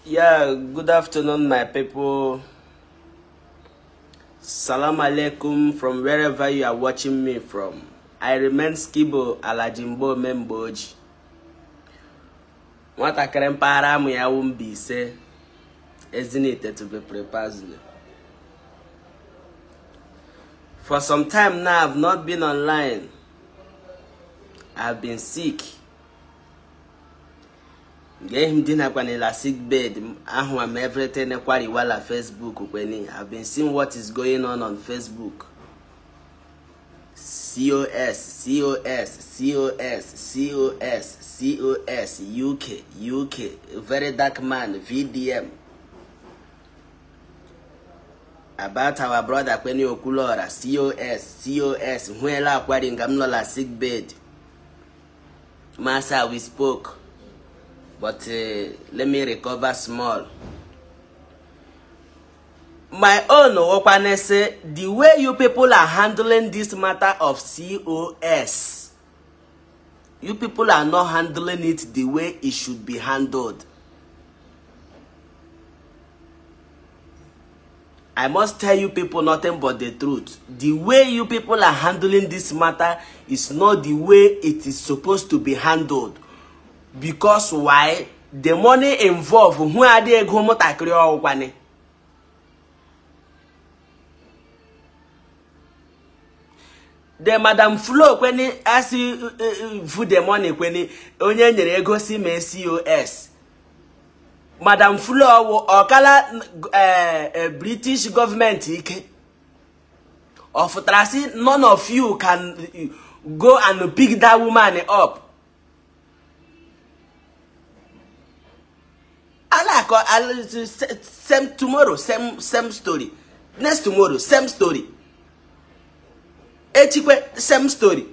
Yeah, good afternoon, my people. Salam alaikum from wherever you are watching me from. I remain Skibo alajimbo memboji. Mwata kerempara mu ya umbise. Ezinite to be prepared. For some time now, I've not been online. I've been sick. Game dinner kwanila sick bed. I'm everything equally while on Facebook. I've been seeing what is going on Facebook. COS, UK, very dark man, VDM. About our brother Kweni Okwuluora, COS, Huela Kwaringamnola sick bed. Master, we spoke. But let me recover small. My own Okwane say the way you people are handling this matter of COS, you people are not handling it the way it should be handled. I must tell you people nothing but the truth. The way you people are handling this matter is not the way it is supposed to be handled. Because why? The money involved, who are they going to the Madam Flo, when he ask you for the money, when he only go see me COS. Madam Flo or color British government, of Trasi, none of you can go and pick that woman up. Same tomorrow, same story. Next tomorrow, same story. Echikwe, same story.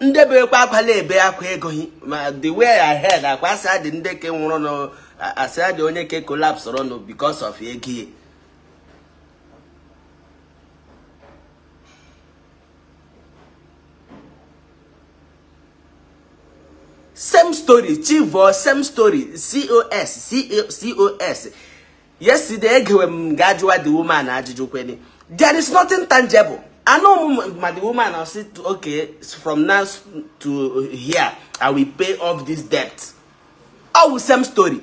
Ndebe kwa pale be akwa ego hi. The way I heard, I said the ndeke no. I said the only ke collapse no because of ego. Same story, Chivo, same story, COS. Yesterday, the woman, there is nothing tangible. I know the woman, I'll say, okay, from now to here, I will pay off this debt. Oh, same story.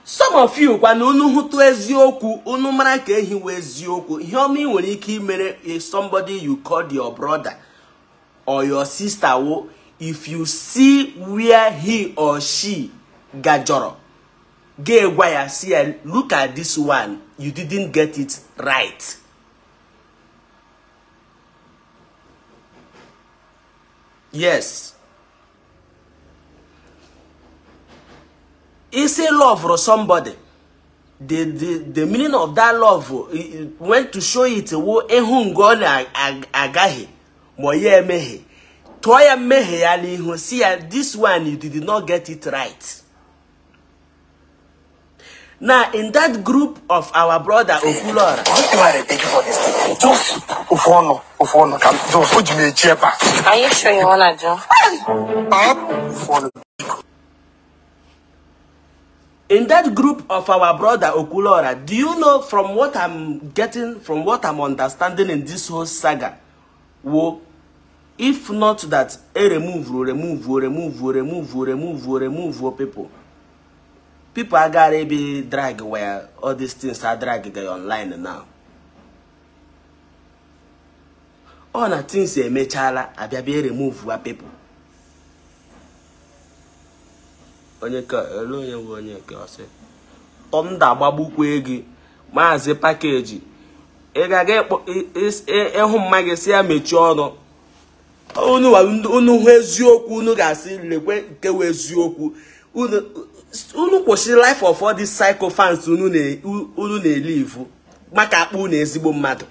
Some of you, when you know to ezioku, unu marake he ezioku. Hear me when you somebody you called your brother or your sister, if you see where he or she gajoro, look at this one, you didn't get it right. Yes. It's a love for somebody. The meaning of that love went to show it agahi. Moye mehe. Toya mehe ali who see this one you did not get it right. Now in that group of our brother Okwuluora. Are you sure you wanna do? In that group of our brother Okwuluora, do you know from what I'm getting, from what I'm understanding in this whole saga? If not that, remove people. People are gonna be drag where all these things are dragging online now. All the things they make chala be remove people. Onyeka elonye wonyeka ose. Tonda babu kwegi, maazi package. Egage ehun magesi amechi ono. Unu hweziokwu unu gasi lekwe nke weziokwu. Unu kwụsị life of all these psychophants unu na-elive maka akpụ na ezigbo mmadụ.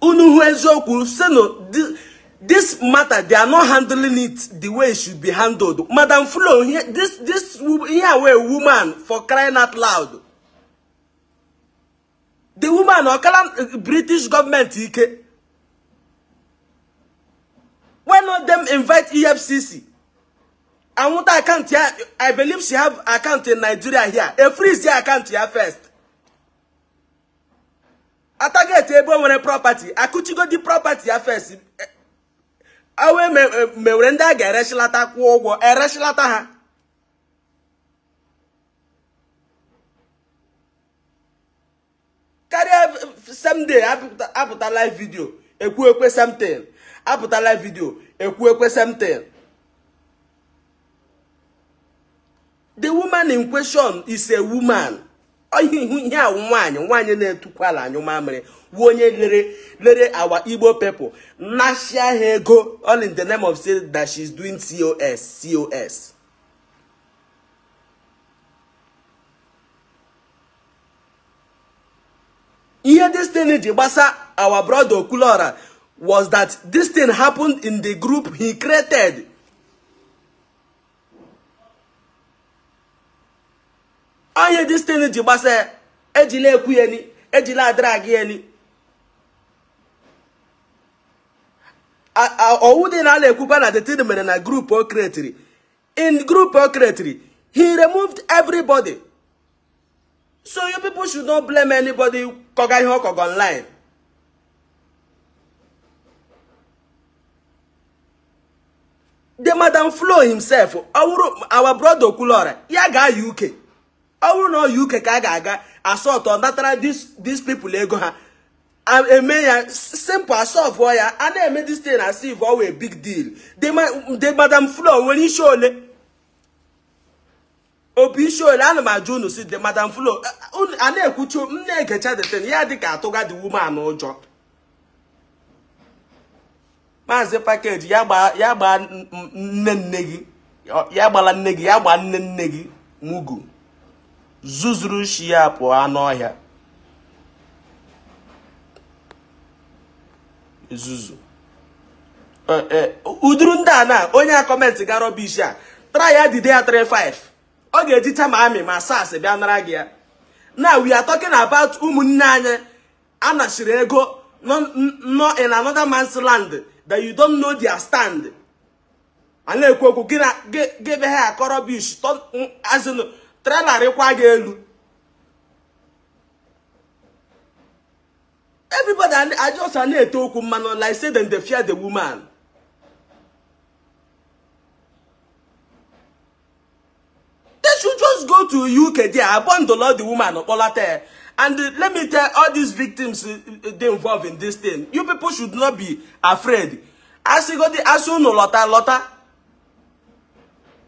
Unu hweziokwu say no this matter they are not handling it the way it should be handled. Madam Flo, this here way woman for crying out loud. The woman or British government when know them invite EFCC? I want an account here. I believe she have account in Nigeria here. A freeze your account here first. I target table when a property. I could go the property here first. I will me renda get reshlata kuogo. A reshlata ha. Carry someday. I put a live video. A quick something. I put a live video. A quick something. The woman in question is a woman. One lere our Igbo people. Nasha Hego, all in the name of saying that she's doing COS. Here this thing in Jibasa, our brother Okwuluora, was that this thing happened in the group he created. Anye this thing in Jibasa, ejile kuyeni, ejila dragi eni. Owude na le kupa na the thing mene na group o creatory. In group o creatory, he removed everybody. So you people should not blame anybody kog online. The Madam Flo himself, our brother Okwuluora, yaga UK. Our no UK kaga assault on that these people ego ha. A simple assault for ya, and they made this thing as if always a big deal. The Madam Flo when he show le. Opi show la na June see the Madam Flo. Ane kucho mne kecha the thing. Ya dika atoga the woman ojo. Maze package yaba nnegi. Yaba la nnegi, yaba nnegi mugu. Zuzuru shia po anohia. Zuzu. Udrunda na onye comment ga rubbish ya. Try ya the day 35. Oge ejita ma ami ma sase bia nara gi ya. Now we are talking about umunne anye anashire ego no in another man's land that you don't know their stand. Ana ekwoku gina give her a rubbish as in everybody, I just need to man like say then they fear the woman. They should just go to UK there, abandon the woman of Olate. And let me tell all these victims they involved in this thing. You people should not be afraid. As you go the asuno lota.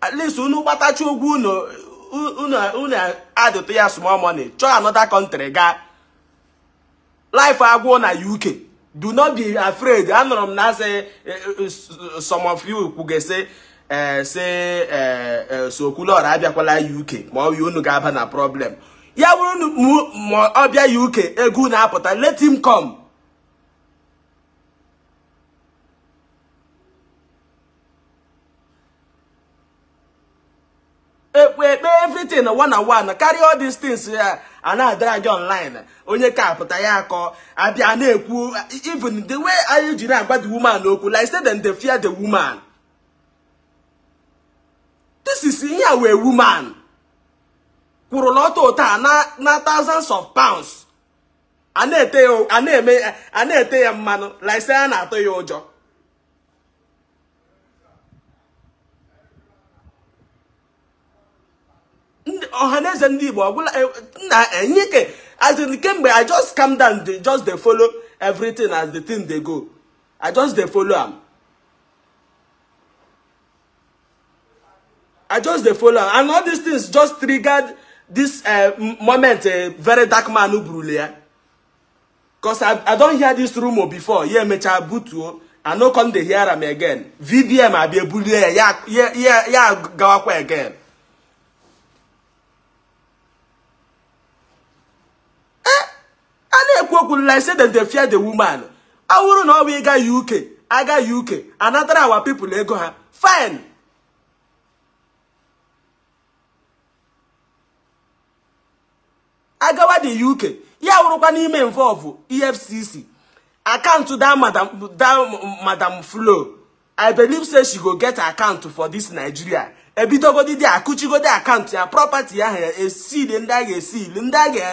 At least unu batachu no. Una add to your small money. Try another country, guy. Life agwu na UK. Do not be afraid. I know now say some of you could say so Okwuluora abiakwala UK. More you no gaba na problem. Ya wuru mo obia UK egu na apota. Let him come. Everything one-on-one. Carry all these things here and I drag you online. Onye ka put ayako. Abia na-ekwu. Even the way I did about the woman okwu, like said then they fear the woman. This is here a woman. Kuroloto ta na thousands of pounds. Anete ya mano. Like say na ato yo ojo. Ohaneze Ndi Igbo as in Kembe, I just come down, they follow everything as the thing they go. I just they follow them. And all these things just triggered this moment, very dark man who brule. Because I don't hear this rumor before. Yeah, mecha butu. I no come to hear them again. VDM I be a bully. Yeah, go again. Like said that they fear the woman. I wouldn't know we got UK. I got UK. Another our people they go have. Fine. I got the UK. Yeah, we're going involve EFCC. I can't to that Madam Flo. I believe say she go get account for this Nigeria. Ebidogodi di akuchigo di account ya property ya a seed nda ga seal nda ga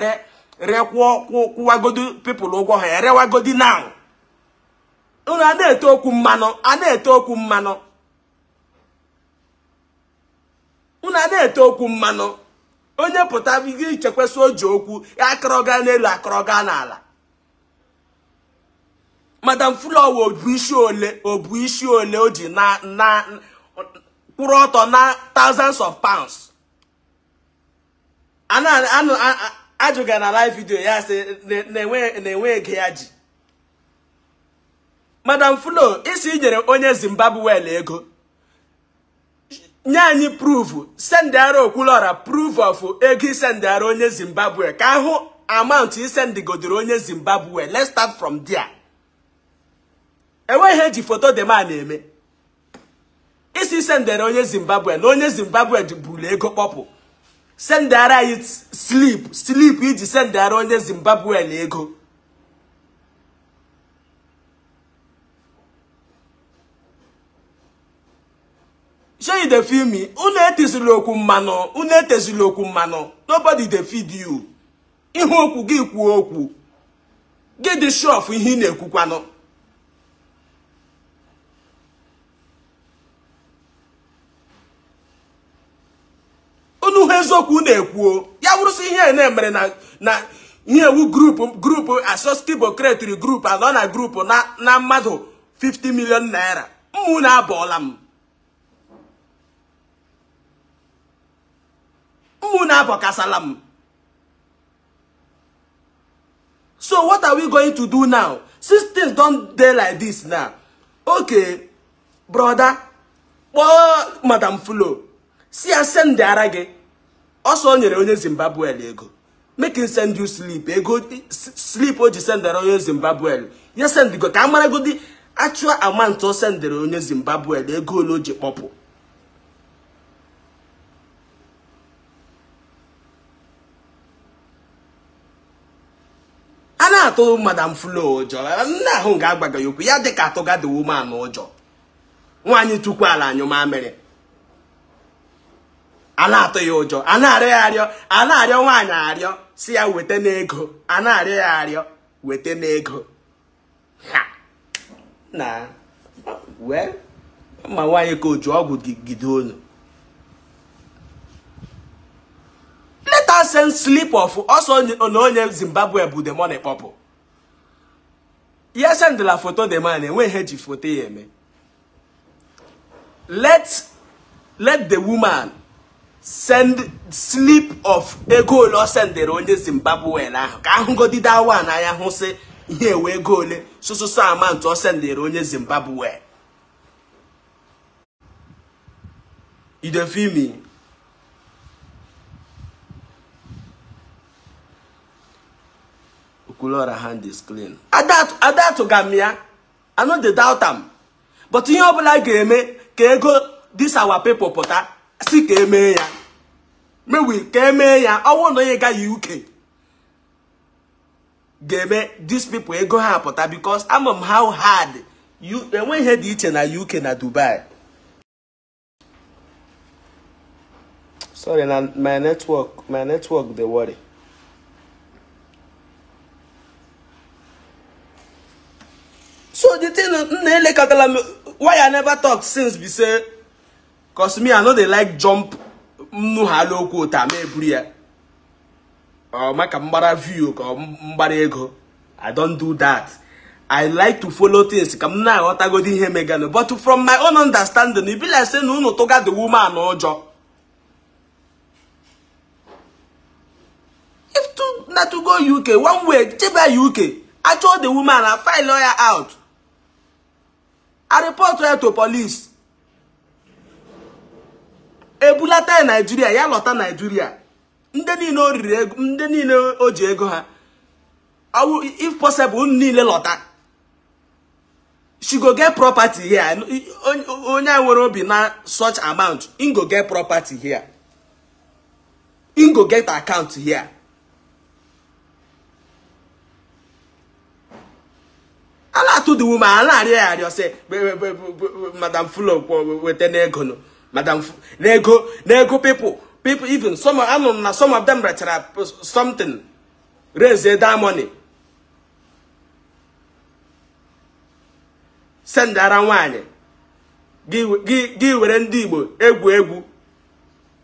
re kwagodi people ụgwọ ha erewagodi now. Una na-ete okwu mmanụ, a na-ete okwu mmanụ. Una na-ete okwu mmanụ. Onye pụta bigi chekwesi oji okwu ya akọrọga n'elu akọrọga n'ala. Madam Flower obu isi ole oji na kwụrụ ọtọ na thousands of pounds. Ajụga na live video ya sị na-enwe ego ya ji. Madam Flo, isi nyere onye Zimbabwe ego. Nye anyị proof, sendara Okwuluora proof of ego sendara onye Zimbabwe. Ka ahụ amount sendigodoro onye Zimbabwe. Let's start from there. Enweghị eji foto de man eme. Isi sendara onye Zimbabwe na onye Zimbabwe buru ego kpọpụ. Sendara anyị sleep iji sendara onye Zimbabwe ego. Show you the film me. Unu etezili okwu mmanụ. Nobody dey feed you. Ihu okwu gị kwuo okwu. Get the show of ihe na-ekwukwanụ. Unu hezokwu na-ekwuo. Ya wụrụsị ihe na-emere na ihe wu group aso Skibo creatory group anọ na group na mmadụ 50 million naira. Mụ na abọọla m. So what are we going to do now? Since things don't dey like this now. Okay, brother. Oh, Madam Flo. See, I send the arage. Also, nyere onye Zimbabwe ego. Make him send you sleep. Ego sleep o ji send the onye Zimbabwe. You send the go. Kamara go the actual amount o send the onye Zimbabwe ego lo ji popo. Ana to Madam Flo ojo na hu ga agbaga yokwu ya de ka to ga the woman ojo nwanyi tukwu ala anyu ma mere ana to ya ojo ana arịọ nwanyi arịọ si ya wete n'ego ana arịọ wete n'ego ha na well ma nwanyi ko ojo ọgwụ gide onu. Let us send sleep of also onye Zimbabwe bu the money purple. Yes, send la photo the man and when heji photo yeme. Let the woman send sleep of ego lo send the onye Zimbabwe na ka ahụ go di that one anya hụ se ihe we ego ole so amount o send the onye Zimbabwe. You dey feel me? Okwuluora hand is clean. Ada to gamia. I know the doubt am. But ihe obula ga-eme ka ego this our people pụta si ka eme ya. Mewi ka eme ya owo no ye ga UK. Ga-eme these people ego ha pụta because amam how hard you when he dị iche na UK na Dubai. Sorry, my network dey worry. So the thing why I never talk since be say, cause me I know they like jump halo quota me bria or make a mbara view or mbara ego. I don't do that. I like to follow things. Come now, what I go here megano. But from my own understanding, it be like saying no to get the woman no job. If to not to go UK one way, check by UK. I told the woman I file lawyer out. I report her to police. Ebulata Nigeria, ya lota Nigeria. Ndeni no oji ego ha. If possible, nile lota. She go get property here. Onya won't be na such amount. In go get property here. In go get account here. Ala to the woman, I say, Madam Full with the nego, Madam nego people, even some of them that something raise their money. Send around one. Give Ndi Igbo egwu.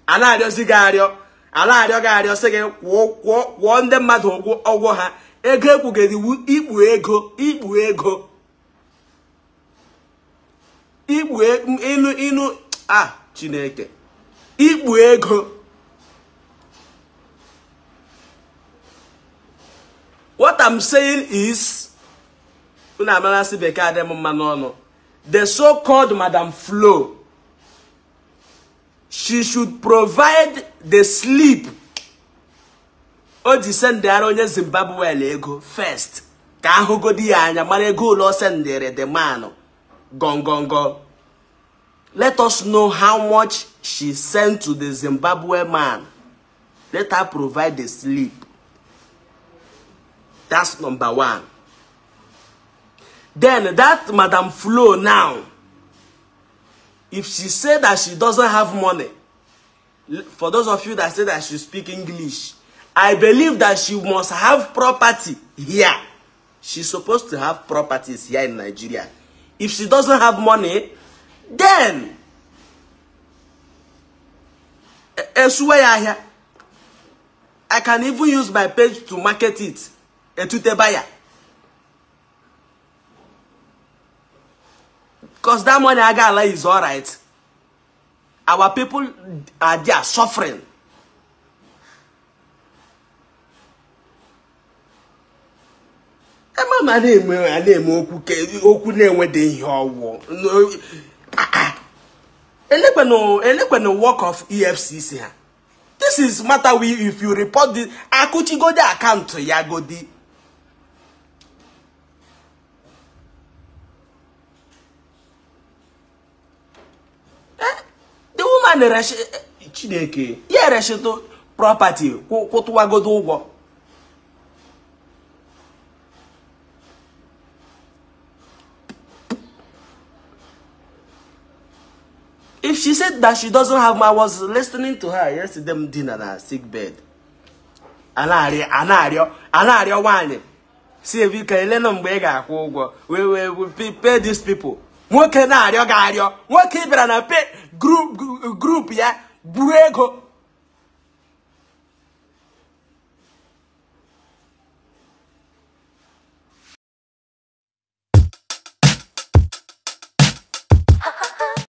Alario zigario. Alario gario sege wo ndị mmadụ ogwo ha. Ego ekwugedi Igbo ego. Igbo inu Chineke. Igbo ego. What I'm saying is the so-called Madam Flo, she should provide the sleep. O di send onye Zimbabwe ego first. Ka ahụ godi anya mara ego lo sendere the man. Go. Let us know how much she sent to the Zimbabwe man. Let her provide the sleep. That's number one. Then that Madam Flo now, if she said that she doesn't have money, for those of you that say that she speaks English, I believe that she must have property here. She's supposed to have properties here in Nigeria. If she doesn't have money, then I can even use my page to market it. Because that money I got is alright. Our people are there suffering. Work of EFCC. This is matter if you report this. Akuchi go the account to Yagodi. The woman Chineke, resheto property, go. If she said that she doesn't have money, I was listening to her yesterday dinner at her sick bed. Anario one. See if you can let them we pay these people. What can I What keep it and pay group yeah? Buego.